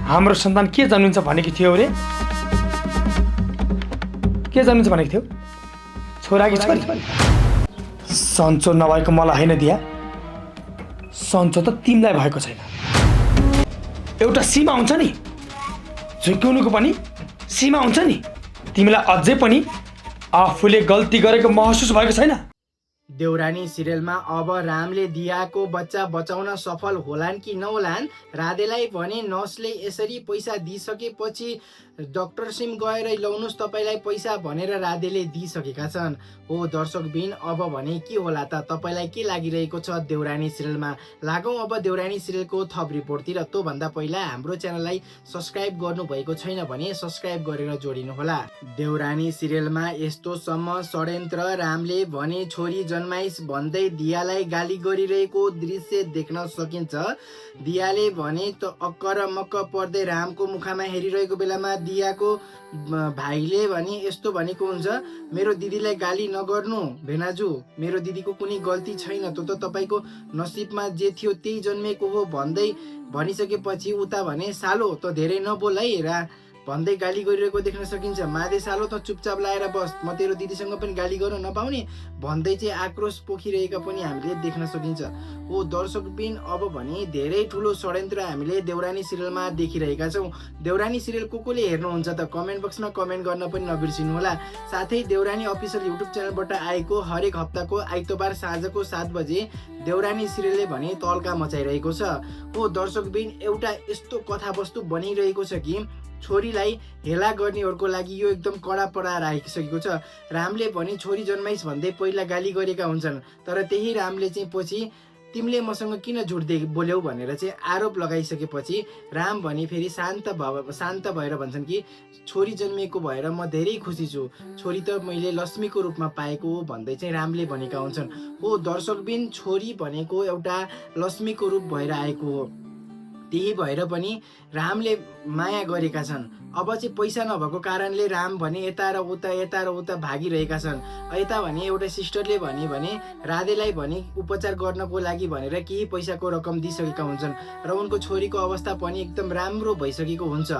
हाम्रो सन्तान के जन्मिन्छ भनेको थियो रे? के जन्मिन्छ भनेको थियो? छोरा कि छोरी? सन्चो नभएको मलाई होइन दिया, सन्चो त तिमीलाई भएको छैन। एउटा सीमा हुन्छ नि, झुक्किनुको पनि सीमा हुन्छ नि। तिमीलाई अझै पनि आफूले गल्ती गरेको महसुस भएको छैन? देउरानी सिरियलमा अब रामले दियाको बच्चा बचाउन सफल होलान् कि नहोलान्? राधेलाई भने नर्सले यसरी पैसा दिइसकेपछि डक्टरसिम गएर ल्याउनुहोस् तपाईँलाई पैसा भनेर राधेले दिइसकेका छन्। हो दर्शकबिन, अब भने के होला त? तपाईँलाई के लागिरहेको छ देउरानी सिरियलमा? लागौँ अब देउरानी सिरियलको थप रिपोर्टतिर। त्योभन्दा पहिला हाम्रो च्यानललाई सब्सक्राइब गर्नुभएको छैन भने सब्सक्राइब गरेर जोडिनुहोला। देउरानी सिरियलमा यस्तोसम्म षड्यन्त्र, रामले भने छोरी जन्माइस भन्दै दियालाई गाली गरिरहेको दृश्य देख्न सकिन्छ। दियाले भने त अक्कर मक्क पर्दै रामको मुखमा हेरिरहेको बेलामा दियाको भाइले भने यस्तो भनेको हुन्छ, मेरो दिदीलाई गाली नगर्नु भेनाजु, मेरो दिदीको कुनै गल्ती छैन, त्यो त तपाईँको नसिबमा जे थियो त्यही जन्मेको हो भन्दै भनिसकेपछि उता भने सालो त धेरै नबोल है भन्दै गाली गरिरहेको देख्न सकिन्छ। मादे सालो त चुपचाप लाएर बस, म तेरो दिदीसँग पनि गाली गर्न नपाउने भन्दै चाहिँ आक्रोश पोखिरहेका पनि हामीले देख्न सकिन्छ। हो दर्शकबिन, अब भने धेरै ठुलो षड्यन्त्र हामीले देउरानी सिरियलमा देखिरहेका छौँ। देउरानी सिरियल कोले हेर्नुहुन्छ त कमेन्ट बक्समा कमेन्ट गर्न पनि नबिर्सिनु होला। साथै देउरानी अफिसियल युट्युब च्यानलबाट आएको हरेक हप्ताको आइतबार साँझको 7 बजे देउरानी सिरियलले भने तल्का मचाइरहेको छ। हो दर्शकबिन, एउटा यस्तो कथावस्तु बनिरहेको छ कि छोरीलाई हेला गर्नेहरूको लागि यो एकदम कडा पडाएर आइसकेको छ। रामले भने छोरी जन्माइस भन्दै पहिला गाली गरेका हुन्छन्, तर त्यही रामले चाहिँ पछि तिमीले मसँग किन झुट बोल्यौ भनेर चाहिँ आरोप लगाइसकेपछि राम भने फेरि शान्त भएर भन्छन् कि छोरी जन्मिएको भएर म धेरै खुसी छु, छोरी त मैले लक्ष्मीको रूपमा पाएको हो भन्दै चाहिँ रामले भनेका हुन्छन्। हो दर्शकबिन, छोरी भनेको एउटा लक्ष्मीको रूप भएर आएको हो, त्यही भएर पनि रामले माया गरेका छन्। अब चाहिँ पैसा नभएको कारणले राम भने यता र उता भागिरहेका छन्। यता भने एउटा सिस्टरले भने राधेलाई भने उपचार गर्नको लागि भनेर केही पैसाको रकम दिइसकेका हुन्छन् र उनको छोरीको अवस्था पनि एकदम राम्रो भइसकेको हुन्छ,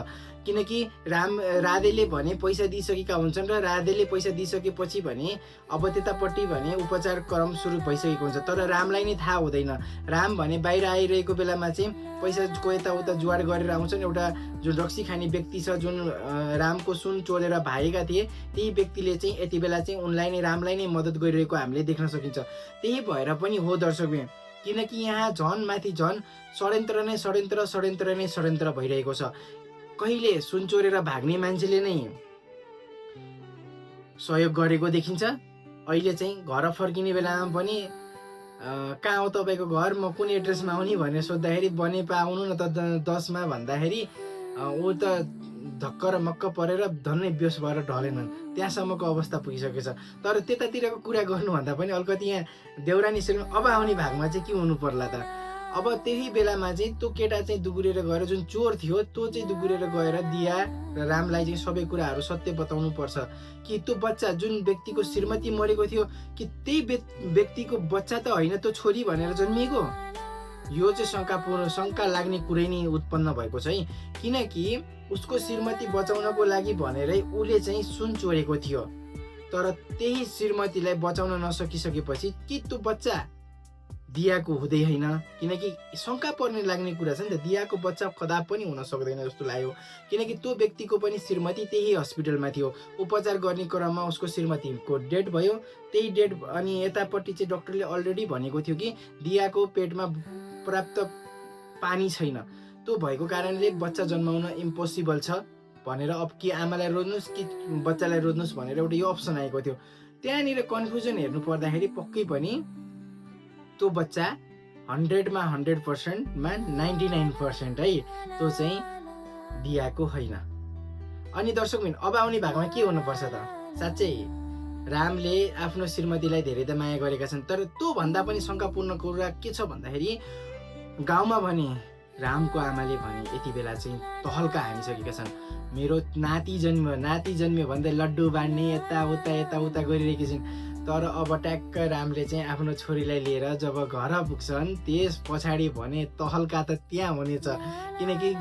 किनकि राधेले भने पैसा दिइसकेका हुन्छन् र राधेले पैसा दिइसकेपछि भने अब त्यतापट्टि भने उपचार क्रम सुरु भइसकेको हुन्छ। तर रामलाई नै थाहा हुँदैन। राम भने बाहिर आइरहेको बेलामा चाहिँ पैसाको यताउता जुवाड गरेर आउँछन्। एउटा जुन रक्सी खाने व्यक्ति छ, जुन रामको सुन चोरेर भागेका थिए, त्यही व्यक्तिले चाहिँ यति बेला चाहिँ उनलाई नै रामलाई नै मद्दत गरिरहेको हामीले देख्न सकिन्छ। त्यही भएर पनि हो दर्शकबिन, किनकि यहाँ झन् माथि झन् षड्यन्त्र भइरहेको छ। कहिले सुन चोरेर भाग्ने मान्छेले नै सहयोग गरेको देखिन्छ। अहिले चाहिँ घर फर्किने बेलामा पनि कहाँ हो तपाईँको घर, म कुन एड्रेसमा आउने भनेर सोद्धाखेरि बनेपा आउनु न त 10 मा भन्दाखेरि ऊ त धक्क र मक्क परेर धन्नै बेहोस भएर ढलेनन्, त्यहाँसम्मको अवस्था पुगिसकेछ। तर त्यतातिरको कुरा गर्नुभन्दा पनि अलिकति यहाँ देउरानी सिरियल अब आउने भागमा चाहिँ के हुनु पर्ला त? अब त्यही बेलामा चाहिँ त्यो केटा चाहिँ दुगुरेर गएर, जुन चोर थियो त्यो चाहिँ दुगुरेर गएर दिया र रामलाई चाहिँ सबै कुराहरू सत्य बताउनु पर्छ कि त्यो बच्चा जुन व्यक्तिको श्रीमती मरेको थियो कि त्यही व्यक्तिको बच्चा त होइन त्यो छोरी भनेर जन्मिएको। यो चाहिँ शङ्का लाग्ने कुरै नै उत्पन्न भएको छ है, किनकि उसको श्रीमती बचाउनको लागि भनेरै उसले चाहिँ सुन चोरेको थियो, तर त्यही श्रीमतीलाई बचाउन नसकिसकेपछि कि त्यो बच्चा दियाको हुँदै होइन, किनकि शङ्का पर्ने लाग्ने कुरा छ नि त। दियाको बच्चा कदापि पनि हुन सक्दैन जस्तो लाग्यो, किनकि त्यो व्यक्तिको पनि श्रीमती त्यही हस्पिटलमा थियो। उपचार गर्ने क्रममा उसको श्रीमतीको डेथ भयो। त्यही डेथ अनि यतापट्टि चाहिँ डक्टरले अलरेडी भनेको थियो कि दियाको पेटमा पर्याप्त पानी छैन, त्यो भएको कारणले बच्चा जन्माउन इम्पोसिबल छ भनेर अब कि आमालाई रोज्नुहोस् कि बच्चालाई रोज्नुहोस् भनेर एउटा यो अप्सन आएको थियो। त्यहाँनिर कन्फ्युजन हेर्नु पर्दाखेरि पक्कै पनि त्यो बच्चा 100मा 100%मा 99% है त्यो चाहिँ दियाको होइन। अनि दर्शकबिन, अब आउने भागमा के हुनुपर्छ त? साँच्चै रामले आफ्नो श्रीमतीलाई धेरै त माया गरेका छन्, तर त्यो भन्दा पनि शङ्कापूर्ण कुरा के छ भन्दाखेरि गाउँमा भने रामको आमाले भने यति बेला चाहिँ तहल्का हानिसकेका छन्। मेरो नाति जन्म्यो भन्दै लड्डु बाँड्ने यताउता गरिरहेकी छिन्। तर अब ट्याक्क रामले चाहिँ आफ्नो छोरीलाई लिएर जब घर पुग्छन् त्यस पछाडि भने तहल्का त त्यहाँ हुनेछ, किनकि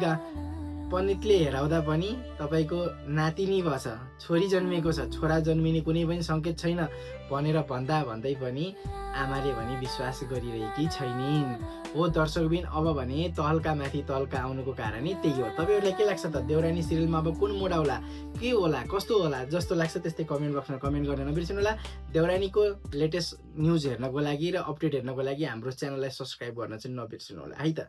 पण्डितले हेराउँदा पनि तपाईँको नातिनी भएछ, छोरी जन्मिएको छ, छोरा जन्मिने कुनै पनि सङ्केत छैन भनेर भन्दै पनि आमाले भने विश्वास गरिरहेकी छैनिन्। हो दर्शकबिन, अब भने तहल्का माथि तहल्का आउनुको कारण त्यही हो। तपाईँहरूलाई के लाग्छ त देउरानी सिरियलमा अब कुन मोड आउला, के होला, कस्तो होला जस्तो लाग्छ त्यस्तै कमेन्ट बक्समा कमेन्ट गर्न नबिर्सिनु होला। देउरानीको लेटेस्ट न्युज हेर्नको लागि र अपडेट हेर्नको लागि हाम्रो च्यानललाई सब्सक्राइब गर्न चाहिँ नबिर्सिनु होला है त।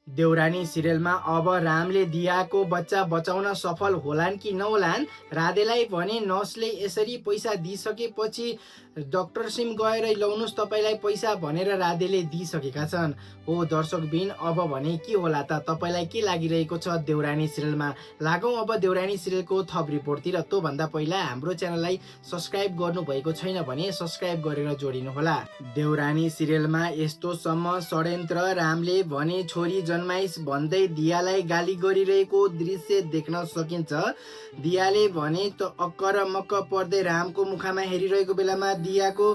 देउरानी सिरियलमा अब रामले दियाको बच्चा बचाउन सफल होलान् कि नहोलान्, राधेलाई भने नर्सले यसरी पैसा दिइसकेपछि डक्टर सिम गएर ल्याउनुहोस् तपाईँलाई पैसा भनेर राधेले दिइसकेका छन्। हो दर्शकबिन, अब भने के होला त, तपाईँलाई के लागिरहेको छ देउरानी सिरियलमा? लागौँ अब देउरानी सिरियलको थप रिपोर्टतिर। त्योभन्दा पहिला हाम्रो च्यानललाई सब्सक्राइब गर्नुभएको छैन भने सब्सक्राइब गरेर जोडिनुहोला। देउरानी सिरियलमा यस्तोसम्म षड्यन्त्र, रामले भने छोरी जन्माइस भन्दै दियालाई गाली गरिरहेको दृश्य देख्न सकिन्छ। दियाले भने त अक्कर मक्क पर्दै रामको मुखमा हेरिरहेको बेलामा दियाको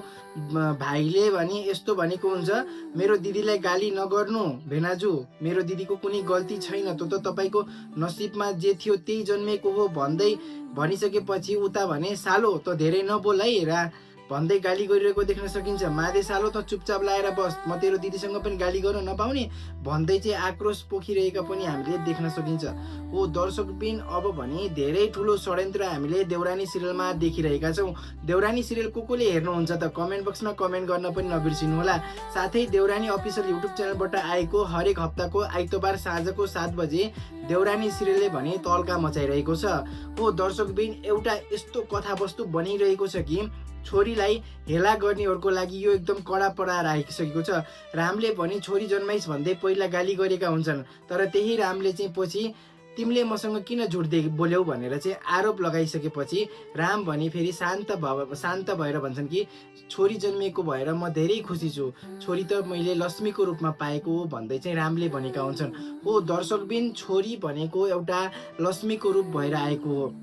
भाइले भने यस्तो भनेको हुन्छ, मेरो दिदीलाई गाली नगर्नु भेनाजु, मेरो दिदीको कुनै गल्ती छैन, त्यो त तपाईँको नसिबमा जे थियो त्यही जन्मेको हो भन्दै भनिसकेपछि उता भने सालो त धेरै नबोल है भन्दै गाली गरिरहेको देख्न सकिन्छ। मादे सालो त चुपचाप लाएर बस, म तेरो दिदीसँग पनि गाली गर्न नपाउने भन्दै चाहिँ आक्रोश पोखिरहेका पनि हामीले देख्न सकिन्छ। हो दर्शकबिन, अब भने धेरै ठुलो षड्यन्त्र हामीले देउरानी सिरियलमा देखिरहेका छौँ। देउरानी सिरियल कोले हेर्नुहुन्छ त कमेन्ट बक्समा कमेन्ट गर्न पनि नबिर्सिनु होला। साथै देउरानी अफिसियल युट्युब च्यानलबाट आएको हरेक हप्ताको आइतबार साँझको 7 बजे देउरानी सिरियलले भने तहल्का मचाइरहेको छ। हो दर्शकबिन, एउटा यस्तो कथावस्तु बनिरहेको छ कि छोरीलाई हेला गर्नेहरूको लागि यो एकदम कडा पडाएर आइसकेको छ। रामले भने छोरी जन्माइस भन्दै पहिला गाली गरेका हुन्छन्, तर त्यही रामले चाहिँ पछि तिमीले मसँग किन झुट बोल्यौ भनेर चाहिँ आरोप लगाइसकेपछि राम भने फेरि शान्त भएर भन्छन् कि छोरी जन्मिएको भएर म धेरै खुसी छु, छोरी त मैले लक्ष्मीको रूपमा पाएको हो भन्दै चाहिँ रामले भनेका हुन्छन्। हो दर्शकबिन, छोरी भनेको एउटा लक्ष्मीको रूप भएर आएको हो,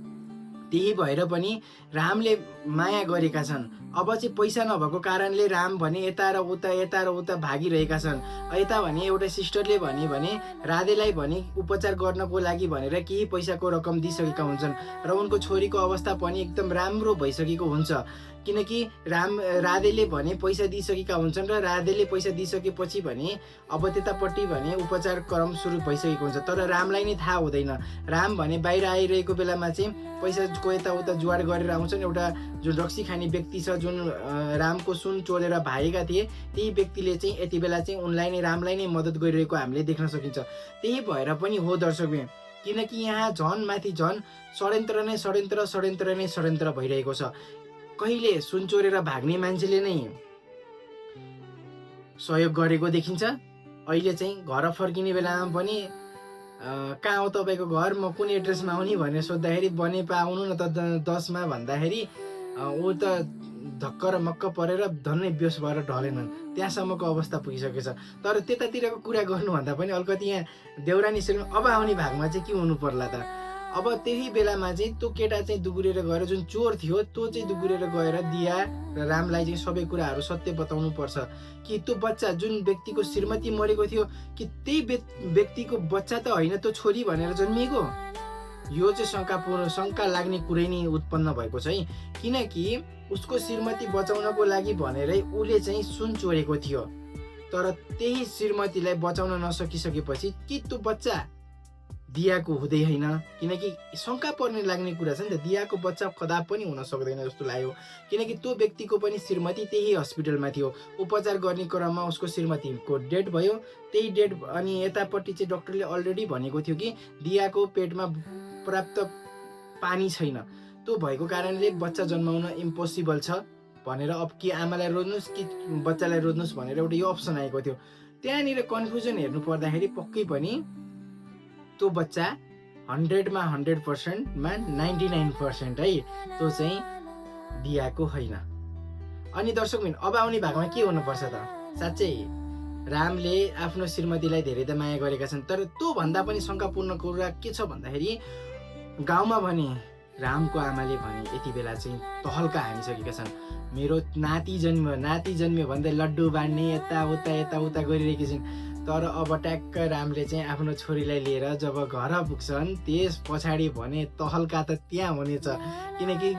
त्यही भएर पनि रामले माया गरेका छन्। अब चाहिँ पैसा नभएको कारणले राम भने यता र उता भागिरहेका छन्। यता भने एउटा सिस्टरले भने राधेलाई भने उपचार गर्नको लागि भनेर केही पैसाको रकम दिइसकेका हुन्छन् र उनको छोरीको अवस्था पनि एकदम राम्रो भइसकेको हुन्छ, किनकि राधेले भने पैसा दिइसकेका हुन्छन् र राधेले पैसा दिइसकेपछि भने अब त्यतापट्टि भने उपचार क्रम सुरु भइसकेको हुन्छ। तर रामलाई नै थाहा हुँदैन। राम भने बाहिर आइरहेको बेलामा चाहिँ पैसाको यताउता जुवाड गरेर आउँछन्। एउटा जुन रक्सी खाने व्यक्ति छ, जुन रामको सुन चोरेर भागेका थिए, त्यही व्यक्तिले चाहिँ यति बेला चाहिँ उनलाई नै रामलाई नै मद्दत गरिरहेको हामीले देख्न सकिन्छ। त्यही भएर पनि हो दर्शकबिन, किनकि यहाँ झन् माथि झन् षड्यन्त्र भइरहेको छ। कहिले सुन चोरेर भाग्ने मान्छेले नै सहयोग गरेको देखिन्छ, अहिले चाहिँ घर फर्किने बेलामा पनि कहाँ हो तपाईँको घर, म कुन एड्रेसमा आउने भनेर सोद्धाखेरि बनेपा आउनु न त 10 मा भन्दाखेरि ऊ त धक्क र मक्क परेर धन्नै बेहोस भएर ढलेनन्, त्यहाँसम्मको अवस्था पुगिसकेछ। तर त्यतातिरको कुरा गर्नुभन्दा पनि अलिकति यहाँ देउरानी सिरियल अब आउने भागमा चाहिँ के हुनु पर्ला त, अब त्यही बेलामा चाहिँ त्यो केटा चाहिँ दुगुरेर गएर, जुन चोर थियो त्यो चाहिँ दुगुरेर गएर दिया र रामलाई चाहिँ सबै कुराहरू सत्य बताउनु पर्छ कि त्यो बच्चा जुन व्यक्तिको श्रीमती मरेको थियो कि त्यही व्यक्तिको बच्चा त होइन त्यो छोरी भनेर जन्मिएको। यो चाहिँ शङ्का लाग्ने कुरै नै उत्पन्न भएको छ है, किनकि उसको श्रीमती बचाउनको लागि भनेरै उसले चाहिँ सुन चोरेको थियो, तर त्यही श्रीमतीलाई बचाउन नसकिसकेपछि कि त्यो बच्चा दियाको हुँदै होइन, किनकि शङ्का पर्ने लाग्ने कुरा छ नि त, दियाको बच्चा कदापि पनि हुन सक्दैन जस्तो लाग्यो, किनकि त्यो व्यक्तिको पनि श्रीमती त्यही हस्पिटलमा थियो। उपचार गर्ने क्रममा उसको श्रीमतीको डेथ भयो, त्यही डेथ अनि यतापट्टि चाहिँ डक्टरले अलरेडी भनेको थियो कि दियाको पेटमा पर्याप्त पानी छैन, त्यो भएको कारणले बच्चा जन्माउन इम्पोसिबल छ भनेर अब कि आमालाई रोज्नुहोस् कि बच्चालाई रोज्नुहोस् भनेर एउटा यो अप्सन आएको थियो। त्यहाँनिर कन्फ्युजन हेर्नु पर्दाखेरि पक्कै पनि त्यो बच्चा 100 मा 100% मा 99% है त्यो चाहिँ दियाको होइन। अनि दर्शकबिन, अब आउने भागमा के हुनुपर्छ त, साँच्चै रामले आफ्नो श्रीमतीलाई धेरै त माया गरेका छन्, तर त्यो भन्दा पनि शङ्कापूर्ण कुरा के छ भन्दाखेरि गाउँमा भने रामको आमाले भने यति बेला चाहिँ तहल्का हानिसकेका छन्। मेरो नाति जन्म्यो भन्दै लड्डु बाँड्ने यताउता गरिरहेकी छिन्, तर अब ट्याक्क रामले चाहिँ आफ्नो छोरीलाई लिएर जब घर पुग्छन् त्यस पछाडि भने तहल्का त त्यहाँ हुनेछ, किनकि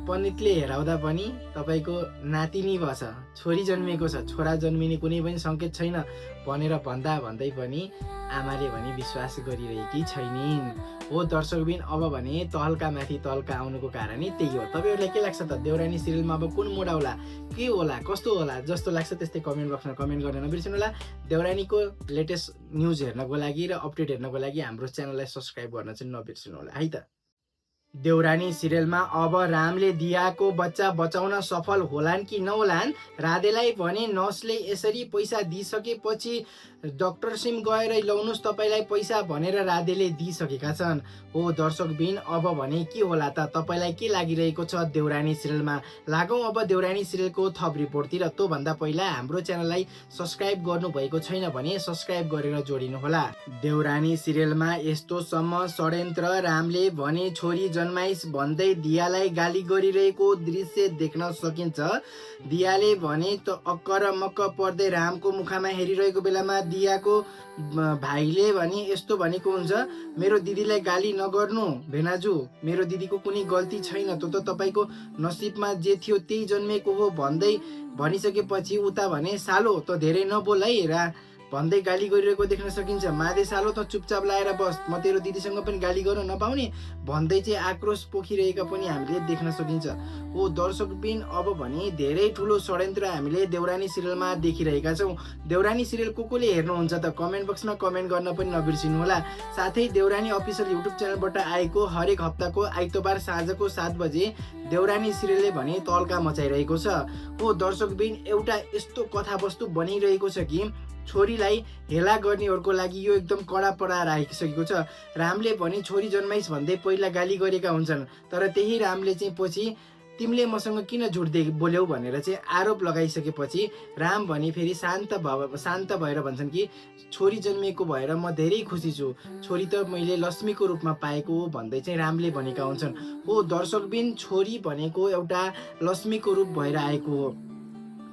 पण्डितले हेराउँदा पनि तपाईँको नातिनी भएछ, छोरी जन्मिएको छ, छोरा जन्मिने कुनै पनि सङ्केत छैन भनेर भन्दै पनि आमाले भने विश्वास गरिरहेकी छैनिन्। हो दर्शकबिन, अब भने तहल्का माथि तहल्का आउनुको कारण त्यही हो। तपाईँहरूलाई के लाग्छ त, देउरानी सिरियलमा अब कुन मोड आउला, के होला, कस्तो होला, जस्तो लाग्छ त्यस्तै कमेन्ट बक्समा कमेन्ट गर्न नबिर्सिनु होला। देउरानीको लेटेस्ट न्युज हेर्नको लागि र अपडेट हेर्नको लागि हाम्रो च्यानललाई सब्सक्राइब गर्न चाहिँ नबिर्सिनु होला है त। देउरानी सिरियलमा अब रामले दियाको बच्चा बचाउन सफल होलान् कि नहोलान्, राधेलाई भने नर्सले यसरी पैसा दिइसकेपछि डाक्टर सिम गएर ल्याउनुहोस् तपाईँलाई पैसा भनेर राधेले दिइसकेका छन्। हो दर्शकबिन, अब भने के होला त, तपाईँलाई के लागिरहेको छ देउरानी सिरियलमा? लागौँ अब देउरानी सिरियलको थप रिपोर्टतिर। त्योभन्दा पहिला हाम्रो च्यानललाई सब्सक्राइब गर्नुभएको छैन भने सब्सक्राइब गरेर जोडिनुहोला। देउरानी सिरियलमा यस्तोसम्म षड्यन्त्र, रामले भने छोरी जन्माइस भन्दै दियालाई गाली गरिरहेको दृश्य देख्न सकिन्छ। दियाले भने त अक्कर मक्क पर्दै रामको मुखमा हेरिरहेको बेलामा दियाको भाइले भने यस्तो भनेको हुन्छ, मेरो दिदीलाई गाली नगर्नु भेनाजु, मेरो दिदीको कुनै गल्ती छैन, त्यो त तपाईँको नसिबमा जे थियो त्यही जन्मेको हो भन्दै भनिसकेपछि उता भने सालो त धेरै नबोल है भन्दै गाली गरिरहेको देख्न सकिन्छ। मादे सालो त चुपचाप लाएर बस, म तेरो दिदीसँग पनि गाली गर्न नपाउने भन्दै चाहिँ आक्रोश पोखिरहेका पनि हामीले देख्न सकिन्छ। हो दर्शकबिन, अब भने धेरै ठुलो षड्यन्त्र हामीले देउरानी सिरियलमा देखिरहेका छौँ। देउरानी सिरियल कोले हेर्नुहुन्छ त कमेन्ट बक्समा कमेन्ट गर्न पनि नबिर्सिनु होला। साथै देउरानी अफिसियल युट्युब च्यानलबाट आएको हरेक हप्ताको आइतबार साँझको 7 बजे देउरानी सिरियलले भने तहल्का मचाइरहेको छ। हो दर्शकबिन, एउटा यस्तो कथावस्तु बनिरहेको छ कि छोरीलाई हेला गर्नेहरूको लागि यो एकदम कडा पडाएर आइसकेको छ। रामले भने छोरी जन्माइस भन्दै पहिला गाली गरेका हुन्छन्, तर त्यही रामले चाहिँ पछि तिमीले मसँग किन झुट बोल्यौ भनेर चाहिँ आरोप लगाइसकेपछि राम भने फेरि शान्त भएर भन्छन् कि छोरी जन्मिएको भएर म धेरै खुसी छु, छोरी त मैले लक्ष्मीको रूपमा पाएको हो भन्दै चाहिँ रामले भनेका हुन्छन्। हो दर्शकबिन, छोरी भनेको एउटा लक्ष्मीको रूप भएर आएको हो,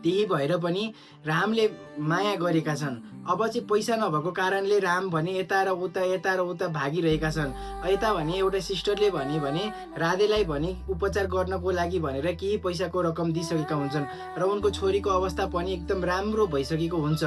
त्यही भएर पनि रामले माया गरेका छन्। अब चाहिँ पैसा नभएको कारणले राम भने यता र उता भागिरहेका छन्। यता भने एउटा सिस्टरले भने राधेलाई भने उपचार गर्नको लागि भनेर केही पैसाको रकम दिइसकेका हुन्छन् र उनको छोरीको अवस्था पनि एकदम राम्रो भइसकेको हुन्छ,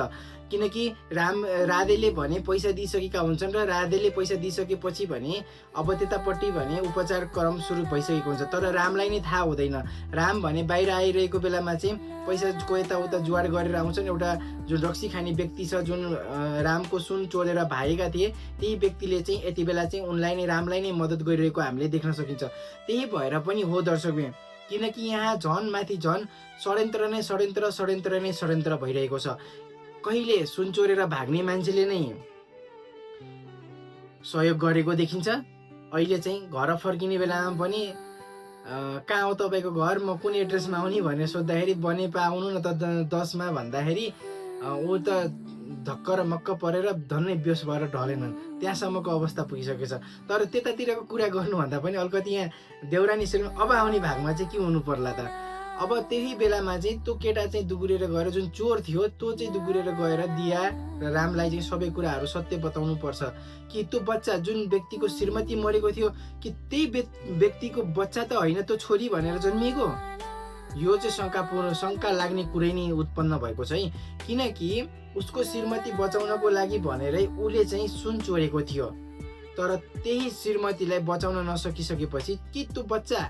किनकि राधेले भने पैसा दिइसकेका हुन्छन् र राधेले पैसा दिइसकेपछि भने अब त्यतापट्टि भने उपचार क्रम सुरु भइसकेको हुन्छ। तर रामलाई नै थाहा हुँदैन। राम भने बाहिर आइरहेको बेलामा चाहिँ पैसाको यताउता जुवाड गरेर आउँछन्। एउटा जुन रक्सी खाने व्यक्ति छ, जुन रामको सुन चोरेर भागेका थिए, त्यही व्यक्तिले चाहिँ यति बेला चाहिँ उनलाई नै रामलाई नै मद्दत गरिरहेको हामीले देख्न सकिन्छ। त्यही भएर पनि हो दर्शकबिन, किनकि यहाँ झन् माथि झन् षड्यन्त्र भइरहेको छ। कहिले सुन चोरेर भाग्ने मान्छेले नै सहयोग गरेको देखिन्छ, अहिले चाहिँ घर फर्किने बेलामा पनि कहाँ हो तपाईँको घर, म कुन एड्रेसमा आउने भनेर सोद्धाखेरि बनेपा आउनु न त 10 मा भन्दाखेरि ऊ त धक्क र मक्क परेर धन्नै बेहोस भएर ढलेनन्, त्यहाँसम्मको अवस्था पुगिसकेछ। तर त्यतातिरको कुरा गर्नुभन्दा पनि अलिकति यहाँ देउरानी सिरियल अब आउने भागमा चाहिँ के हुनु पर्ला त, अब त्यही बेलामा चाहिँ त्यो केटा चाहिँ दुगुरेर गएर, जुन चोर थियो त्यो चाहिँ दुगुरेर गएर दिया र रामलाई चाहिँ सबै कुराहरू सत्य बताउनु पर्छ कि त्यो बच्चा जुन व्यक्तिको श्रीमती मरेको थियो कि त्यही व्यक्तिको बच्चा त होइन त्यो छोरी भनेर जन्मिएको। यो चाहिँ शङ्का लाग्ने कुरै नै उत्पन्न भएको छ है, किनकि उसको श्रीमती बचाउनको लागि भनेरै उसले चाहिँ सुन चोरेको थियो, तर त्यही श्रीमतीलाई बचाउन नसकिसकेपछि कि त्यो बच्चा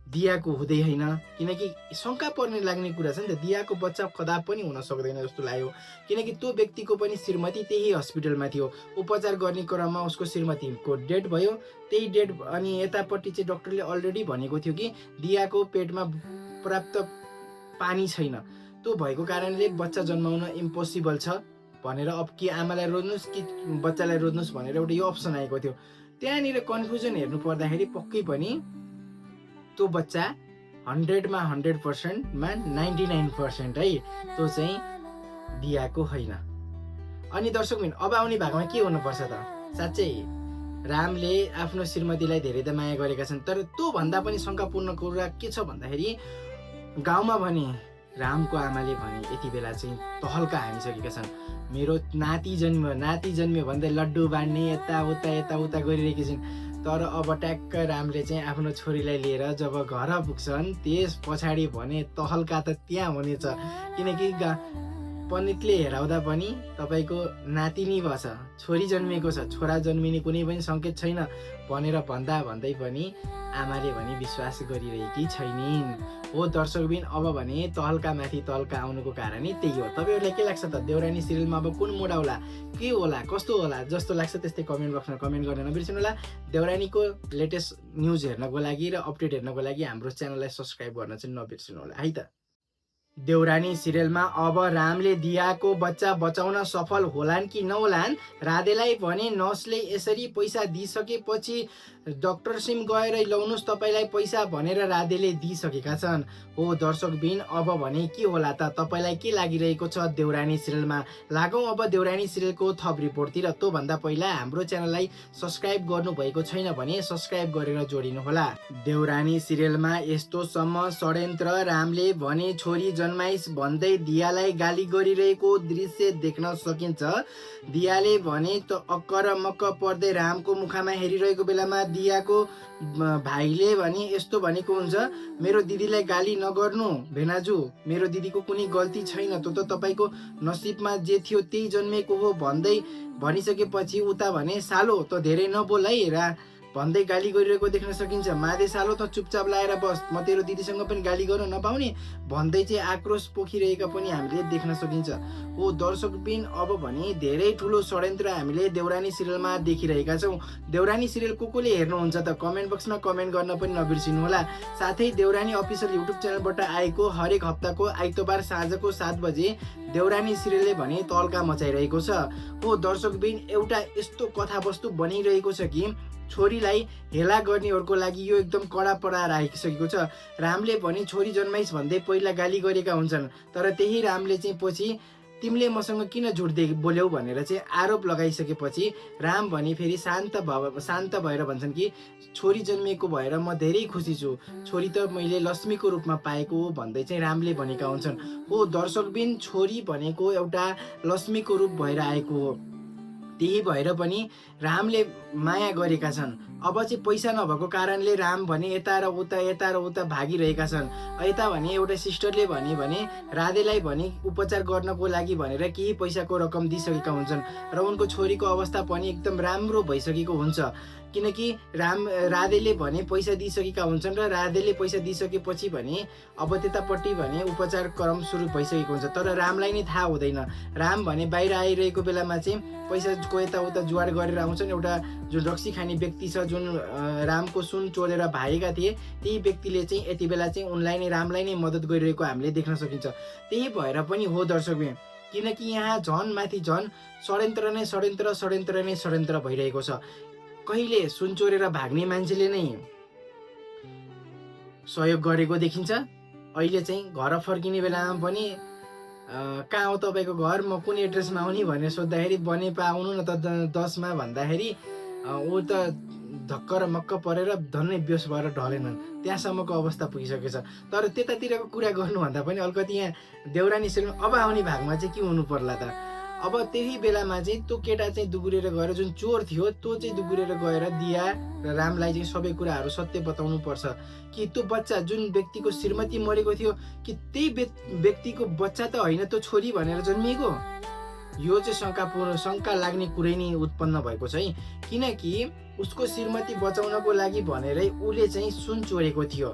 दियाको हुँदै होइन, किनकि शङ्का पर्ने लाग्ने कुरा छ नि त, दियाको बच्चा कदापि पनि हुन सक्दैन जस्तो लाग्यो, किनकि त्यो व्यक्तिको पनि श्रीमती त्यही हस्पिटलमा थियो। उपचार गर्ने क्रममा उसको श्रीमतीको डेथ भयो, त्यही डेथ अनि यतापट्टि चाहिँ डक्टरले अलरेडी भनेको थियो कि दियाको पेटमा पर्याप्त पानी छैन, त्यो भएको कारणले बच्चा जन्माउन इम्पोसिबल छ भनेर अब कि आमालाई रोज्नुहोस् कि बच्चालाई रोज्नुहोस् भनेर एउटा यो अप्सन आएको थियो। त्यहाँनिर कन्फ्युजन हेर्नु पर्दाखेरि पक्कै पनि त्यो बच्चा 100मा 100%मा 99% है त्यो चाहिँ दियाको होइन। अनि दर्शकबिन, अब आउने भागमा के हुनुपर्छ त, साँच्चै रामले आफ्नो श्रीमतीलाई धेरै त माया गरेका छन्, तर त्यो भन्दा पनि शङ्कापूर्ण कुरा के छ भन्दाखेरि गाउँमा भने रामको आमाले भने यति बेला चाहिँ तहल्का हानिसकेका छन्। मेरो नाति जन्म्यो भन्दै लड्डु बाँड्ने यताउता गरिरहेकी छिन्। तर अब ट्याक्क रामले चाहिँ आफ्नो छोरीलाई लिएर जब घर पुग्छन् त्यस पछाडि भने तहल्का त त्यहाँ हुनेछ, किनकि पण्डितले हेराउँदा पनि तपाईँको नातिनी भएछ, छोरी जन्मिएको छ, छोरा जन्मिने कुनै पनि सङ्केत छैन भनेर भन्दै पनि आमाले भने विश्वास गरिरहेकी छैनिन्। हो दर्शकबिन, अब भने तहल्का माथि तहल्का आउनुको कारण त्यही हो। तपाईँहरूलाई के लाग्छ त देउरानी सिरियलमा अब कुन मोड आउला, के होला, कस्तो होला जस्तो लाग्छ त्यस्तै कमेन्ट बक्समा कमेन्ट गर्न नबिर्सिनु होला। देउरानीको लेटेस्ट न्युज हेर्नको लागि र अपडेट हेर्नको लागि हाम्रो च्यानललाई सब्सक्राइब गर्न चाहिँ नबिर्सिनु होला है त। देउरानी सिरियलमा अब रामले दियाको बच्चा बचाउन सफल होलान् कि नहोलान्, राधेलाई भने नर्सले यसरी पैसा दिइसकेपछि डाक्टर सिम गएर ल्याउनुहोस् तपाईँलाई पैसा भनेर राधेले दिइसकेका छन्। हो दर्शकबिन, अब भने के होला त, तपाईँलाई के लागिरहेको छ देउरानी सिरियलमा? लागौँ अब देउरानी सिरियलको थप रिपोर्टतिर। त्योभन्दा पहिला हाम्रो च्यानललाई सब्सक्राइब गर्नुभएको छैन भने सब्सक्राइब गरेर जोडिनुहोला। देउरानी सिरियलमा यस्तोसम्म षड्यन्त्र, रामले भने छोरी जन्माइस भन्दै दियालाई गाली गरिरहेको दृश्य देख्न सकिन्छ। दियाले भने त अक्कर मक्क पर्दै रामको मुखमा हेरिरहेको बेलामा दियाको भाइले भने यस्तो भनेको हुन्छ, मेरो दिदीलाई गाली नगर्नु भेनाजु, मेरो दिदीको कुनै गल्ती छैन, त्यो त तपाईँको नसिबमा जे थियो त्यही जन्मेको हो भन्दै भनिसकेपछि उता भने सालो त धेरै नबोल है भन्दै गाली गरिरहेको देख्न सकिन्छ। मादे सालो त चुपचाप लाएर बस, म तेरो दिदीसँग पनि गाली गर्न नपाउने भन्दै चाहिँ आक्रोश पोखिरहेका पनि हामीले देख्न सकिन्छ। हो दर्शकबिन, अब भने धेरै ठुलो षड्यन्त्र हामीले देउरानी सिरियलमा देखिरहेका छौँ। देउरानी सिरियल कोले हेर्नुहुन्छ त कमेन्ट बक्समा कमेन्ट गर्न पनि नबिर्सिनु होला। साथै देउरानी अफिसियल युट्युब च्यानलबाट आएको हरेक हप्ताको आइतबार साँझको 7 बजे देउरानी सिरियलले भने तहल्का मचाइरहेको छ। हो दर्शकबिन, एउटा यस्तो कथावस्तु बनिरहेको छ कि छोरीलाई हेला गर्नेहरूको लागि यो एकदम कडा पडाएर आइसकेको छ। रामले भने छोरी जन्माइस भन्दै पहिला गाली गरेका हुन्छन्, तर त्यही रामले चाहिँ पछि तिमीले मसँग किन झुट बोल्यौ भनेर चाहिँ आरोप लगाइसकेपछि राम भने फेरि शान्त भएर भन्छन् कि छोरी जन्मिएको भएर म धेरै खुसी छु, छोरी त मैले लक्ष्मीको रूपमा पाएको हो भन्दै चाहिँ रामले भनेका हुन्छन्। हो दर्शकबिन, छोरी भनेको एउटा लक्ष्मीको रूप भएर आएको हो, त्यही भएर पनि रामले माया गरेका छन्। अब चाहिँ पैसा नभएको कारणले राम भने यता र उता भागिरहेका छन्। यता भने एउटा सिस्टरले भने राधेलाई भने उपचार गर्नको लागि भनेर केही पैसाको रकम दिइसकेका हुन्छन् र उनको छोरीको अवस्था पनि एकदम राम्रो भइसकेको हुन्छ, किनकि राधेले भने पैसा दिइसकेका हुन्छन् र राधेले पैसा दिइसकेपछि भने अब त्यतापट्टि भने उपचार क्रम सुरु भइसकेको हुन्छ। तर रामलाई नै थाहा हुँदैन। राम भने बाहिर आइरहेको बेलामा चाहिँ पैसाको यताउता जुवाड गरेर आउँछन्। एउटा जुन रक्सी खाने व्यक्ति छ, जुन रामको सुन चोरेर भागेका थिए, त्यही व्यक्तिले चाहिँ यति बेला चाहिँ उनलाई नै रामलाई नै मद्दत गरिरहेको हामीले देख्न सकिन्छ। त्यही भएर पनि हो दर्शकबिन, किनकि यहाँ झन् माथि झन् षड्यन्त्र भइरहेको छ। कहिले सुन चोरेर भाग्ने मान्छेले नै सहयोग गरेको देखिन्छ, अहिले चाहिँ घर फर्किने बेलामा पनि कहाँ हो तपाईँको घर, म कुन एड्रेसमा आउने भनेर सोद्धाखेरि बनेपा आउनु न त 10 मा भन्दाखेरि ऊ त धक्क र मक्क परेर धन्नै बेहोस भएर ढलेनन्, त्यहाँसम्मको अवस्था पुगिसकेको छ। तर त्यतातिरको कुरा गर्नुभन्दा पनि अलिकति यहाँ देउरानी सिरियल अब आउने भागमा चाहिँ के हुनु पर्ला त, अब त्यही बेलामा चाहिँ त्यो केटा चाहिँ दुगुरेर गएर, जुन चोर थियो त्यो चाहिँ दुगुरेर गएर दिया र रामलाई चाहिँ सबै कुराहरू सत्य बताउनु पर्छ कि त्यो बच्चा जुन व्यक्तिको श्रीमती मरेको थियो कि त्यही व्यक्तिको बच्चा त होइन त्यो छोरी भनेर जन्मिएको। यो चाहिँ शङ्का लाग्ने कुरै नै उत्पन्न भएको छ है, किनकि उसको श्रीमती बचाउनको लागि भनेरै उसले चाहिँ सुन चोरेको थियो,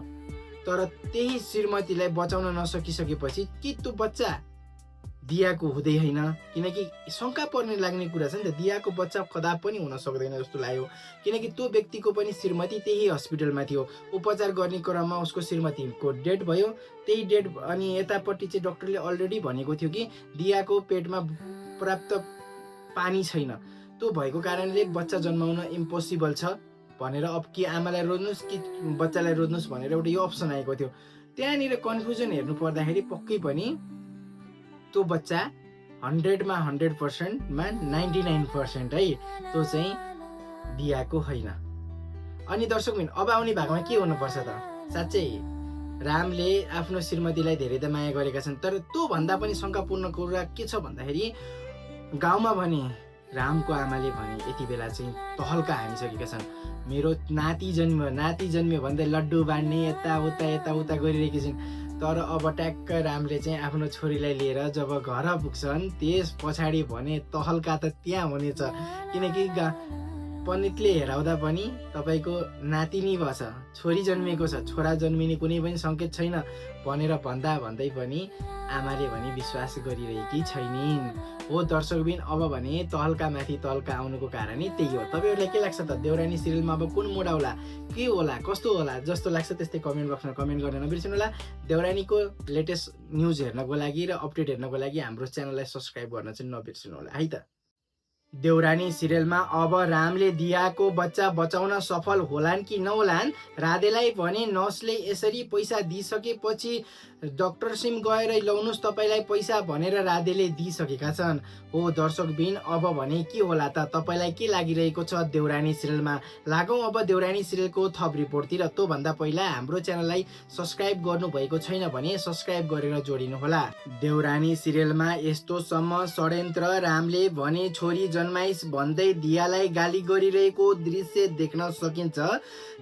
तर त्यही श्रीमतीलाई बचाउन नसकिसकेपछि कि त्यो बच्चा दियाको हुँदै होइन, किनकि शङ्का पर्ने लाग्ने कुरा छ नि त, दियाको बच्चा कदापि पनि हुन सक्दैन जस्तो लाग्यो, किनकि त्यो व्यक्तिको पनि श्रीमती त्यही हस्पिटलमा थियो। उपचार गर्ने क्रममा उसको श्रीमतीको डेथ भयो, त्यही डेथ अनि यतापट्टि चाहिँ डाक्टरले अलरेडी भनेको थियो कि दियाको पेटमा पर्याप्त पानी छैन, त्यो भएको कारणले बच्चा जन्माउन इम्पोसिबल छ भनेर अब कि आमालाई रोज्नुहोस् कि बच्चालाई रोज्नुहोस् भनेर एउटा यो अप्सन आएको थियो। त्यहाँनिर कन्फ्युजन हेर्नु पर्दाखेरि पक्कै पनि त्यो बच्चा 100मा 100%मा 99% है त्यो चाहिँ दियाको होइन। अनि दर्शकबिन, अब आउने भागमा के हुनुपर्छ त, साँच्चै रामले आफ्नो श्रीमतीलाई धेरै त माया गरेका छन्, तर त्यो भन्दा पनि शङ्कापूर्ण कुरा के छ भन्दाखेरि गाउँमा भने रामको आमाले भने यति बेला चाहिँ तहल्का हानिसकेका छन्। मेरो नाति जन्म्यो भन्दै लड्डु बाँड्ने यताउता गरिरहेकी छिन्। तर अब ट्याक्क रामले चाहिँ आफ्नो छोरीलाई लिएर जब घर पुग्छन् त्यस पछाडि भने तहल्का त त्यहाँ हुनेछ, किनकि पण्डितले हेराउँदा पनि तपाईँको नातिनी भएछ, छोरी जन्मिएको छ, छोरा जन्मिने कुनै पनि सङ्केत छैन भनेर भन्दै पनि आमाले भने विश्वास गरिरहेकी छैनिन्। हो दर्शकबिन, अब भने तहल्का माथि तहल्का आउनुको कारण त्यही हो। तपाईँहरूलाई के लाग्छ त देउरानी सिरियलमा अब कुन मोड आउला, के होला, कस्तो होला जस्तो लाग्छ त्यस्तै कमेन्ट बक्समा कमेन्ट गर्न नबिर्सिनु होला। देउरानीको लेटेस्ट न्युज हेर्नको लागि र अपडेट हेर्नको लागि हाम्रो च्यानललाई सब्सक्राइब गर्न चाहिँ नबिर्सिनु होला है त। देउरानी सिरियलमा अब रामले दियाको बच्चा बचाउन सफल होलान् कि नहोलान्, राधेलाई भने नर्सले यसरी पैसा दिइसकेपछि डाक्टर सिम गएर ल्याउनुहोस् तपाईँलाई पैसा भनेर राधेले दिइसकेका छन्। हो दर्शकबिन, अब भने के होला त, तपाईँलाई के लागिरहेको छ देउरानी सिरियलमा? लागौँ अब देउरानी सिरियलको थप रिपोर्टतिर। त्योभन्दा पहिला हाम्रो च्यानललाई सब्सक्राइब गर्नुभएको छैन भने सब्सक्राइब गरेर जोडिनुहोला। देउरानी सिरियलमा यस्तोसम्म षड्यन्त्र, रामले भने छोरी जन्माइस भन्दै दियालाई गाली गरिरहेको दृश्य देख्न सकिन्छ।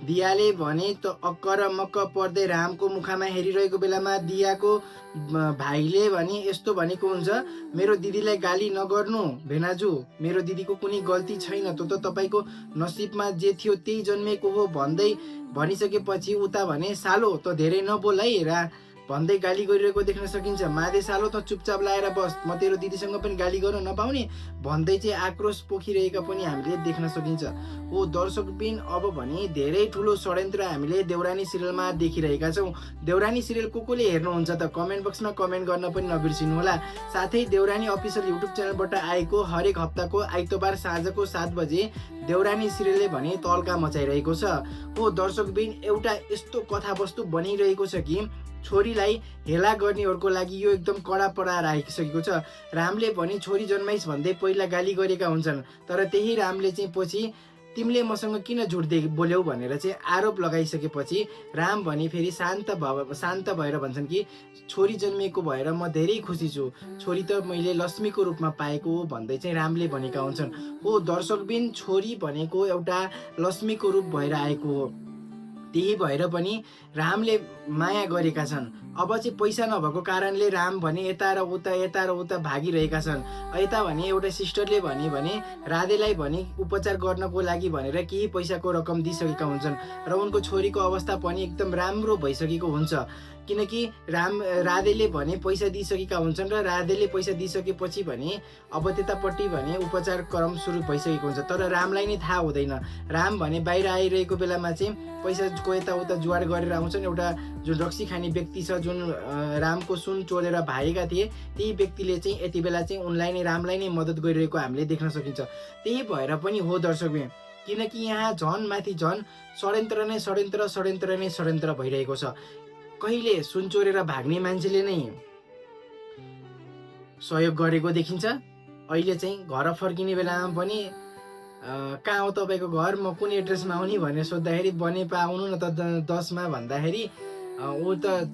दियाले भने त अक्कर मक्क पर्दै रामको मुखमा हेरिरहेको बेलामा दियाको भाइले भने यस्तो भनेको हुन्छ, मेरो दिदीलाई गाली नगर्नु भेनाजु, मेरो दिदीको कुनै गल्ती छैन, त्यो त तपाईँको नसिबमा जे थियो त्यही जन्मेको हो भन्दै भनिसकेपछि उता भने सालो त धेरै नबोल है भन्दै गाली गरिरहेको देख्न सकिन्छ। मादे सालो त चुपचाप लाएर बस, म तेरो दिदीसँग पनि गाली गर्न नपाउने भन्दै चाहिँ आक्रोश पोखिरहेका पनि हामीले देख्न सकिन्छ। हो दर्शकबिन, अब भने धेरै ठुलो षड्यन्त्र हामीले देउरानी सिरियलमा देखिरहेका छौँ। देउरानी सिरियल कोले हेर्नुहुन्छ त कमेन्ट बक्समा कमेन्ट गर्न पनि नबिर्सिनु होला। साथै देउरानी अफिसियल युट्युब च्यानलबाट आएको हरेक हप्ताको आइतबार साँझको 7 बजे देउरानी सिरियलले भने तहल्का मचाइरहेको छ। हो दर्शकबिन, एउटा यस्तो कथावस्तु बनिरहेको छ कि छोरीलाई हेला गर्नेहरूको लागि यो एकदम कडा पडाएर आइसकेको छ। रामले भने छोरी जन्माइस भन्दै पहिला गाली गरेका हुन्छन्, तर त्यही रामले चाहिँ पछि तिमीले मसँग किन झुट बोल्यौ भनेर चाहिँ आरोप लगाइसकेपछि राम भने फेरि शान्त भएर भन्छन् कि छोरी जन्मिएको भएर म धेरै खुसी छु, छोरी त मैले लक्ष्मीको रूपमा पाएको हो भन्दै चाहिँ रामले भनेका हुन्छन्। हो दर्शकबिन, छोरी भनेको एउटा लक्ष्मीको रूप भएर आएको हो, त्यही भएर पनि रामले माया गरेका छन्। अब चाहिँ पैसा नभएको कारणले राम भने यता र उता भागिरहेका छन्। यता भने एउटा सिस्टरले भने राधेलाई भने उपचार गर्नको लागि भनेर केही पैसाको रकम दिइसकेका हुन्छन् र उनको छोरीको अवस्था पनि एकदम राम्रो भइसकेको हुन्छ, किनकि राधेले भने पैसा दिइसकेका हुन्छन् र राधेले पैसा दिइसकेपछि भने अब त्यतापट्टि भने उपचार क्रम सुरु भइसकेको हुन्छ। तर रामलाई नै थाहा हुँदैन। राम भने बाहिर आइरहेको बेलामा चाहिँ पैसाको यताउता जुवाड गरेर आउँछन्। एउटा जुन रक्सी खाने व्यक्ति छ, जुन रामको सुन चोरेर भागेका थिए, त्यही व्यक्तिले चाहिँ यति बेला चाहिँ उनलाई नै रामलाई नै मद्दत गरिरहेको हामीले देख्न सकिन्छ। त्यही भएर पनि हो दर्शकबिन, किनकि यहाँ झन् माथि झन् षड्यन्त्र भइरहेको छ। कहिले सुन चोरेर भाग्ने मान्छेले नै सहयोग गरेको देखिन्छ, अहिले चाहिँ घर फर्किने बेलामा पनि कहाँ हो तपाईँको घर, म कुन एड्रेसमा आउने भनेर सोद्धाखेरि बनेपा आउनु न त 10 मा भन्दाखेरि ऊ त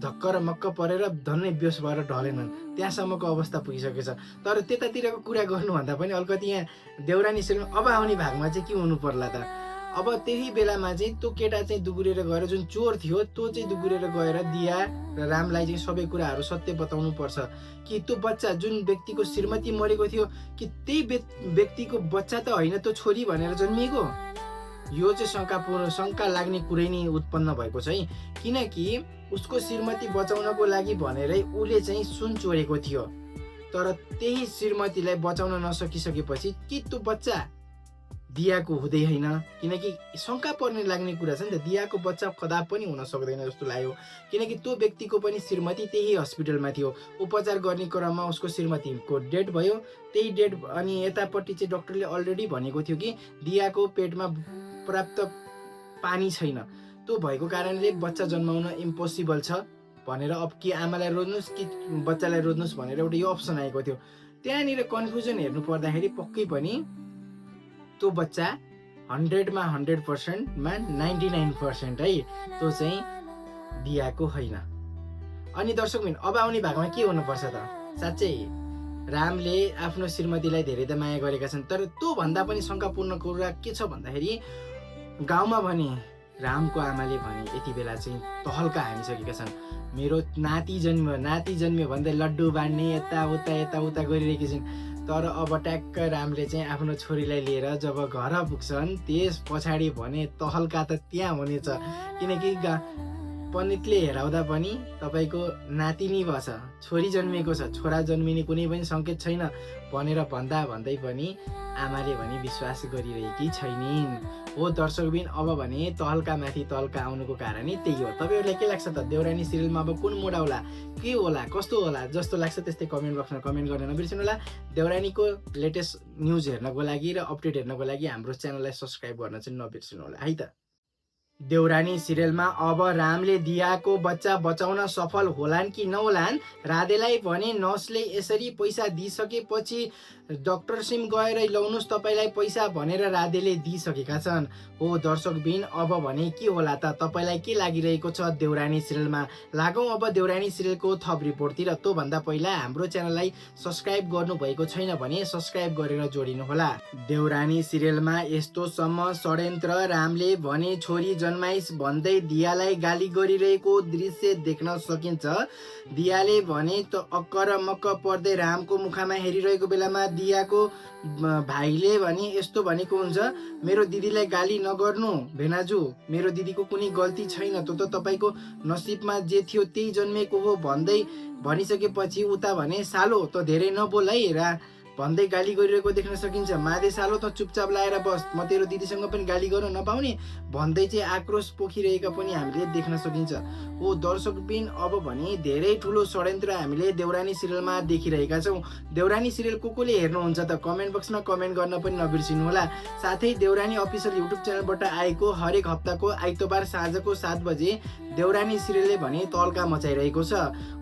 धक्क र मक्क परेर धन्नै बेहोस भएर ढलेनन्, त्यहाँसम्मको अवस्था पुगिसकेछ। तर त्यतातिरको कुरा गर्नुभन्दा पनि अलिकति यहाँ देउरानी सिरियल अब आउने भागमा चाहिँ के हुनु पर्ला त। अब त्यही बेलामा चाहिँ त्यो केटा चाहिँ दुगुरेर गएर, जुन चोर थियो त्यो चाहिँ दुगुरेर गएर दिया र रामलाई चाहिँ सबै कुराहरू सत्य बताउनु पर्छ कि त्यो बच्चा जुन व्यक्तिको श्रीमती मरेको थियो कि त्यही व्यक्तिको बच्चा त होइन त्यो छोरी भनेर जन्मिएको। यो चाहिँ शङ्का लाग्ने कुरै नै उत्पन्न भएको छ है, किनकि उसको श्रीमती बचाउनको लागि भनेरै उसले चाहिँ सुन चोरेको थियो, तर त्यही श्रीमतीलाई बचाउन नसकिसकेपछि कि त्यो बच्चा दियाको हुँदै होइन, किनकि शङ्का पर्ने लाग्ने कुरा छ नि त। दियाको बच्चा कदापि पनि हुन सक्दैन जस्तो लाग्यो, किनकि त्यो व्यक्तिको पनि श्रीमती त्यही हस्पिटलमा थियो। उपचार गर्ने क्रममा उसको श्रीमतीको डेथ भयो। त्यही डेथ अनि यतापट्टि चाहिँ डाक्टरले अलरेडी भनेको थियो कि दियाको पेटमा पर्याप्त पानी छैन, त्यो भएको कारणले बच्चा जन्माउन इम्पोसिबल छ भनेर अब कि आमालाई रोज्नुहोस् कि बच्चालाई रोज्नुहोस् भनेर एउटा यो अप्सन आएको थियो। त्यहाँनिर कन्फ्युजन हेर्नु पर्दाखेरि पक्कै पनि त्यो बच्चा 100 मा 100% मा 99% है, त्यो चाहिँ दियाको होइन। अनि दर्शकबिन अब आउने भागमा के हुनुपर्छ त? साँच्चै रामले आफ्नो श्रीमतीलाई धेरै त माया गरेका छन्, तर त्यो भन्दा पनि शङ्कापूर्ण कुरा के छ भन्दाखेरि गाउँमा भने रामको आमाले भने यति बेला चाहिँ तहल्का हानिसकेका छन्। मेरो नाति जन्म्यो भन्दै लड्डु बाँड्ने यताउता गरिरहेकी छिन्। तर अब ट्याक्क रामले चाहिँ आफ्नो छोरीलाई लिएर जब घर पुग्छन् त्यस पछाडि भने तहल्का त त्यहाँ हुनेछ, किनकि पण्डितले हेराउँदा पनि तपाईँको नातिनी भएछ, छोरी जन्मिएको छ, छोरा जन्मिने कुनै पनि सङ्केत छैन भनेर भन्दै पनि आमाले भने विश्वास गरिरहेकी छैनिन्। हो दर्शकबिन, अब भने तहल्का माथि तहल्का आउनुको कारण नै त्यही हो। तपाईँहरूलाई के लाग्छ त? देउरानी सिरियलमा अब कुन मोड आउला, के होला, कस्तो होला? जस्तो लाग्छ त्यस्तै कमेन्ट बक्समा कमेन्ट गर्न नबिर्सिनु होला। देउरानीको लेटेस्ट न्युज हेर्नको लागि र अपडेट हेर्नको लागि हाम्रो च्यानललाई सब्सक्राइब गर्न चाहिँ नबिर्सिनु होला है त। देउरानी सिरियलमा अब रामले दियाको बच्चा बचाउन सफल होलान् कि नहोलान्? राधेलाई भने नर्सले यसरी पैसा दिइसकेपछि डाक्टर सिम गएर ल्याउनुहोस् तपाईँलाई पैसा भनेर राधेले दिइसकेका छन्। हो दर्शकबिन, अब भने के होला त? तपाईँलाई के लागिरहेको छ देउरानी सिरियलमा? लागौँ अब देउरानी सिरियलको थप रिपोर्टतिर। त्योभन्दा पहिला हाम्रो च्यानललाई सब्सक्राइब गर्नुभएको छैन भने सब्सक्राइब गरेर जोडिनुहोला। देउरानी सिरियलमा यस्तोसम्म षड्यन्त्र, रामले भने छोरी जन्माइस भन्दै दियालाई गाली गरिरहेको दृश्य देख्न सकिन्छ। दियाले भने त अक्कर मक्क पर्दै रामको मुखमा हेरिरहेको बेलामा दियाको भाइले भने यस्तो भनेको हुन्छ, मेरो दिदीलाई गाली नगर्नु भेनाजु, मेरो दिदीको कुनै गल्ती छैन, त्यो त तपाईँको नसिबमा जे थियो त्यही जन्मेको हो भन्दै भनिसकेपछि उता भने सालो त धेरै नबोल है भन्दै गाली गरिरहेको देख्न सकिन्छ। मादे सालो त चुपचाप लाएर बस, म तेरो दिदीसँग पनि गाली गर्न नपाउने भन्दै चाहिँ आक्रोश पोखिरहेका पनि हामीले देख्न सकिन्छ। हो दर्शकबिन, अब भने धेरै ठुलो षड्यन्त्र हामीले देउरानी सिरियलमा देखिरहेका छौँ। देउरानी सिरियल कोले हेर्नुहुन्छ त? कमेन्ट बक्समा कमेन्ट गर्न पनि नबिर्सिनु होला। साथै देउरानी अफिसियल युट्युब च्यानलबाट आएको हरेक हप्ताको आइतबार साँझको 7 बजे देउरानी सिरियलले भने तहल्का मचाइरहेको छ।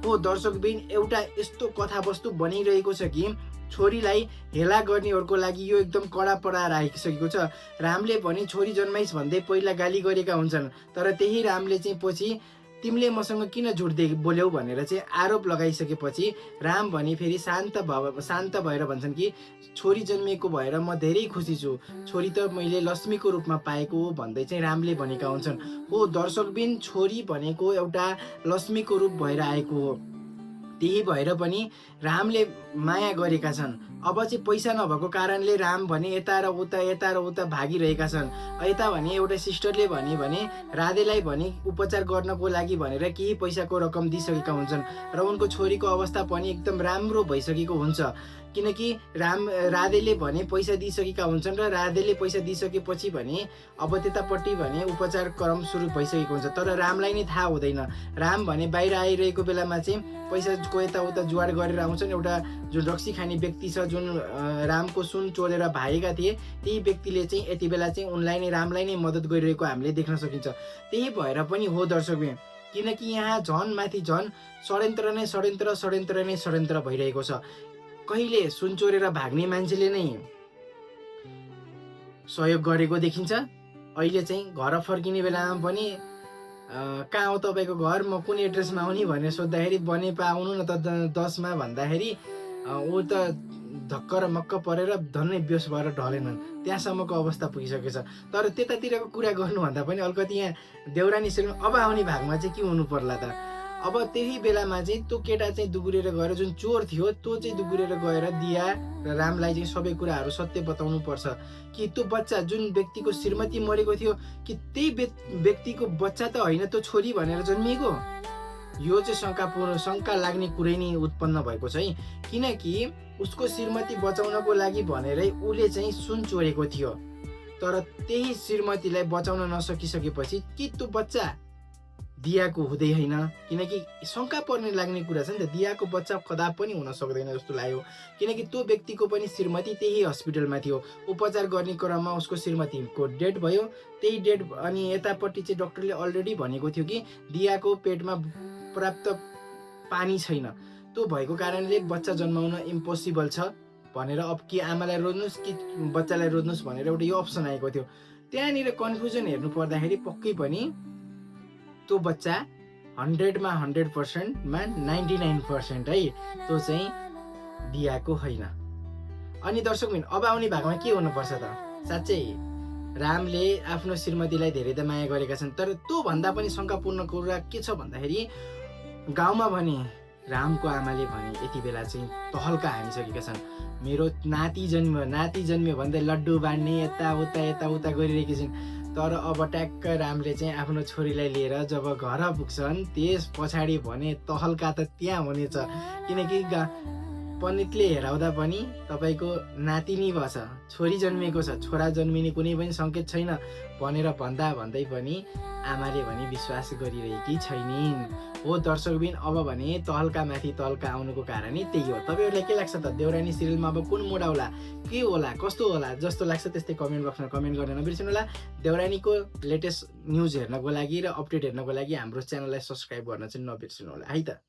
हो दर्शकबिन, एउटा यस्तो कथावस्तु बनिरहेको छ कि छोरीलाई हेला गर्नेहरूको लागि यो एकदम कडा पडाएर आइसकेको छ। रामले भने छोरी जन्माइस भन्दै पहिला गाली गरेका हुन्छन्, तर त्यही रामले चाहिँ पछि तिमीले मसँग किन झुट बोल्यौ भनेर चाहिँ आरोप लगाइसकेपछि राम भने फेरि शान्त भएर भन्छन् कि छोरी जन्मिएको भएर म धेरै खुसी छु, छोरी त मैले लक्ष्मीको रूपमा पाएको हो भन्दै चाहिँ रामले भनेका हुन्छन्। हो दर्शकबिन, छोरी भनेको एउटा लक्ष्मीको रूप भएर आएको हो, त्यही भएर पनि रामले माया गरेका छन्। अब चाहिँ पैसा नभएको कारणले राम भने यता र उता भागिरहेका छन्। यता भने एउटा सिस्टरले भने राधेलाई भने उपचार गर्नको लागि भनेर केही पैसाको रकम दिइसकेका हुन्छन् र उनको छोरीको अवस्था पनि एकदम राम्रो भइसकेको हुन्छ, किनकि राधेले भने पैसा दिइसकेका हुन्छन् र राधेले पैसा दिइसकेपछि भने अब त्यतापट्टि भने उपचार क्रम सुरु भइसकेको हुन्छ। तर रामलाई नै थाहा हुँदैन। राम भने बाहिर आइरहेको बेलामा चाहिँ पैसाको यताउता जुवाड गरेर आउँछन्। एउटा जुन रक्सी खाने व्यक्ति छ, जुन रामको सुन चोरेर भागेका थिए, त्यही व्यक्तिले चाहिँ यति बेला चाहिँ उनलाई नै रामलाई नै मद्दत गरिरहेको हामीले देख्न सकिन्छ। त्यही भएर पनि हो दर्शकबिन, किनकि यहाँ झन् माथि झन् षड्यन्त्र भइरहेको छ। कहिले सुन चोरेर भाग्ने मान्छेले नै सहयोग गरेको देखिन्छ। अहिले चाहिँ घर फर्किने बेलामा पनि कहाँ हो तपाईँको घर, म कुन एड्रेसमा आउने भनेर सोद्धाखेरि बनेपा आउनु न त 10 मा भन्दाखेरि ऊ त धक्क र मक्क परेर धन्नै बेहोस भएर ढलेनन्, त्यहाँसम्मको अवस्था पुगिसकेछ। तर त्यतातिरको कुरा गर्नुभन्दा पनि अलिकति यहाँ देउरानी सिरियल अब आउने भागमा चाहिँ के हुनु पर्ला त? अब त्यही बेलामा चाहिँ त्यो केटा चाहिँ दुगुरेर गएर, जुन चोर थियो त्यो चाहिँ दुगुरेर गएर दिया र रामलाई चाहिँ सबै कुराहरू सत्य बताउनु पर्छ कि त्यो बच्चा जुन व्यक्तिको श्रीमती मरेको थियो कि त्यही व्यक्तिको बच्चा त होइन, त्यो छोरी भनेर जन्मिएको। यो चाहिँ शङ्का लाग्ने कुरै नै उत्पन्न भएको छ है, किनकि उसको श्रीमती बचाउनको लागि भनेरै उसले चाहिँ सुन चोरेको थियो। तर त्यही श्रीमतीलाई बचाउन नसकिसकेपछि कि त्यो बच्चा दियाको हुँदै होइन, किनकि शङ्का पर्ने लाग्ने कुरा छ नि त। दियाको बच्चा कदापि पनि हुन सक्दैन जस्तो लाग्यो, किनकि त्यो व्यक्तिको पनि श्रीमती त्यही हस्पिटलमा थियो। उपचार गर्ने क्रममा उसको श्रीमतीको डेथ भयो। त्यही डेथ अनि यतापट्टि चाहिँ डक्टरले अलरेडी भनेको थियो कि दियाको पेटमा पर्याप्त पानी छैन, त्यो भएको कारणले बच्चा जन्माउन इम्पोसिबल छ भनेर अब कि आमालाई रोज्नुहोस् कि बच्चालाई रोज्नुहोस् भनेर एउटा यो अप्सन आएको थियो। त्यहाँनिर कन्फ्युजन हेर्नु पर्दाखेरि पक्कै पनि त्यो बच्चा 100मा 100%मा 99% है, त्यो चाहिँ दियाको होइन। अनि दर्शकबिन अब आउने भागमा के हुनुपर्छ त? साँच्चै रामले आफ्नो श्रीमतीलाई धेरै त माया गरेका छन्, तर त्यो भन्दा पनि शङ्कापूर्ण कुरा के छ भन्दाखेरि गाउँमा भने रामको आमाले भने यति बेला चाहिँ तहल्का हानिसकेका छन्। मेरो नाति जन्म्यो भन्दै लड्डु बाँड्ने यताउता गरिरहेकी छिन्। तर अब ट्याक्क रामले चाहिँ आफ्नो छोरीलाई लिएर जब घर पुग्छन् त्यस पछाडि भने तहल्का त त्यहाँ हुनेछ, किनकि पण्डितले हेराउँदा पनि तपाईँको नातिनी भएछ, छोरी जन्मिएको छ, छोरा जन्मिने कुनै पनि सङ्केत छैन भनेर भन्दै पनि आमाले भने विश्वास गरिरहेकी छैनिन्। हो दर्शकबिन, अब भने तहल्का माथि तहल्का आउनुको कारण नै त्यही हो। तपाईँहरूलाई के लाग्छ त? देउरानी सिरियलमा अब कुन मोड आउला, के होला, कस्तो होला जस्तो लाग्छ त्यस्तै कमेन्ट बक्समा कमेन्ट गर्न नबिर्सिनु होला। देउरानीको लेटेस्ट न्युज हेर्नको लागि र अपडेट हेर्नको लागि हाम्रो च्यानललाई सब्सक्राइब गर्न चाहिँ नबिर्सिनु होला है त।